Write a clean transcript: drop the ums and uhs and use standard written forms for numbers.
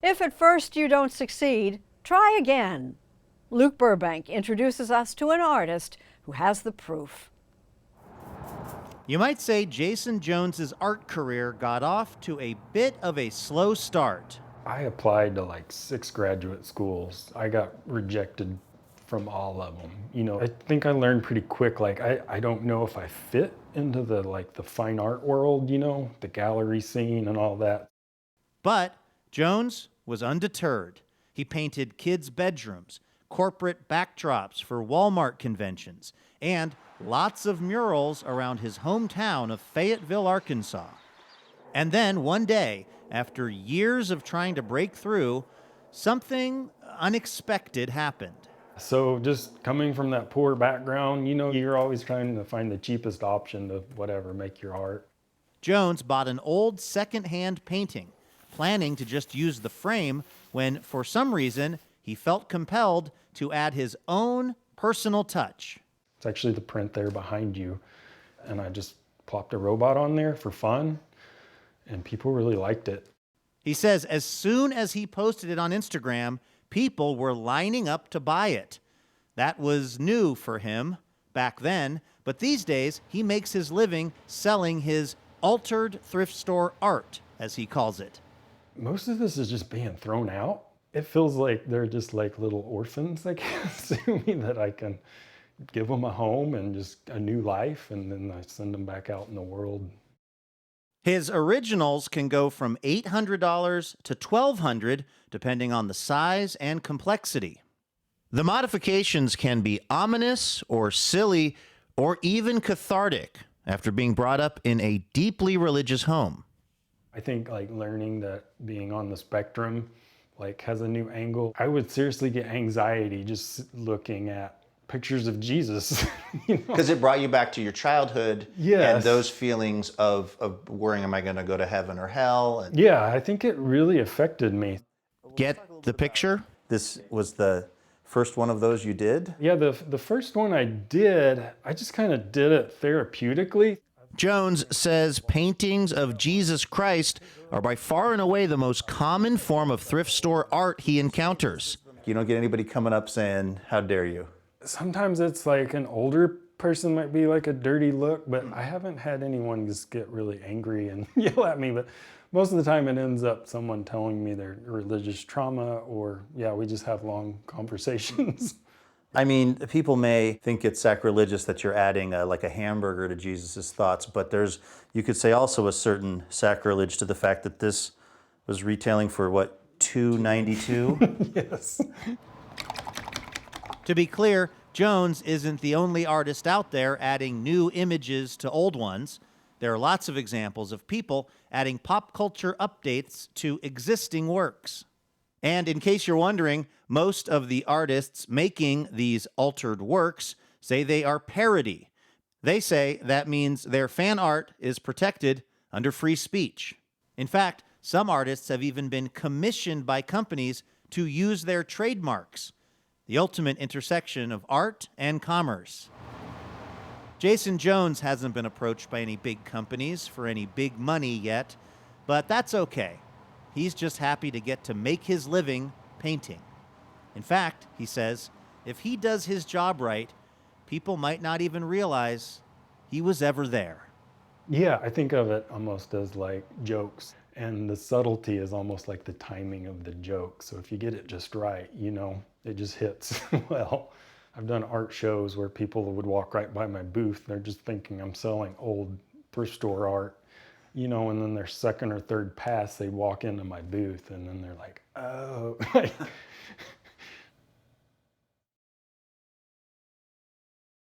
If at first you don't succeed, try again. Luke Burbank introduces us to an artist who has the proof. You might say Jason Jones's art career got off to a bit of a slow start. I applied to like 6 graduate schools. I got rejected from all of them. I think I learned pretty quick, like I don't know if I fit into the fine art world, the gallery scene and all that. But Jones was undeterred. He painted kids' bedrooms, corporate backdrops for Walmart conventions, and lots of murals around his hometown of Fayetteville, Arkansas. And then one day, after years of trying to break through, something unexpected happened. So just coming from that poor background, you're always trying to find the cheapest option to whatever, make your art. Jones bought an old second-hand painting, planning to just use the frame when, for some reason, he felt compelled to add his own personal touch. It's actually the print there behind you. And I just plopped a robot on there for fun, and people really liked it. He says as soon as he posted it on Instagram, people were lining up to buy it. That was new for him back then, but these days he makes his living selling his altered thrift store art, as he calls it. Most of this is just being thrown out. It feels like they're just like little orphans, I guess, to me, that I can give them a home and just a new life, and then I send them back out in the world. His originals can go from $800 to $1,200, depending on the size and complexity. The modifications can be ominous or silly or even cathartic after being brought up in a deeply religious home. I think like learning that being on the spectrum like has a new angle. I would seriously get anxiety just looking at pictures of Jesus. Because it brought you back to your childhood. Yes. And those feelings of worrying, am I going to go to heaven or hell? And yeah, I think it really affected me. Get the picture? this was the first one of those you did? Yeah, the first one I did, I just kind of did it therapeutically. Jones says paintings of Jesus Christ are by far and away the most common form of thrift store art he encounters. You don't get anybody coming up saying, how dare you? Sometimes it's like an older person might be like a dirty look, but I haven't had anyone just get really angry and yell at me. But most of the time it ends up someone telling me their religious trauma, or yeah, we just have long conversations. I mean, people may think it's sacrilegious that you're adding like a hamburger to Jesus's thoughts, but there's, you could say also a certain sacrilege to the fact that this was retailing for what, $2.92? Yes. To be clear, Jones isn't the only artist out there adding new images to old ones. There are lots of examples of people adding pop culture updates to existing works. And in case you're wondering, most of the artists making these altered works say they are parody. They say that means their fan art is protected under free speech. In fact, some artists have even been commissioned by companies to use their trademarks, the ultimate intersection of art and commerce. Jason Jones hasn't been approached by any big companies for any big money yet, but that's okay. He's just happy to get to make his living painting. In fact, he says, if he does his job right, people might not even realize he was ever there. Yeah, I think of it almost as like jokes, and the subtlety is almost like the timing of the joke. So if you get it just right, you know, it just hits well. I've done art shows where people would walk right by my booth. They're just thinking I'm selling old thrift store art, you know, and then their second or third pass, they walk into my booth and then they're like, oh,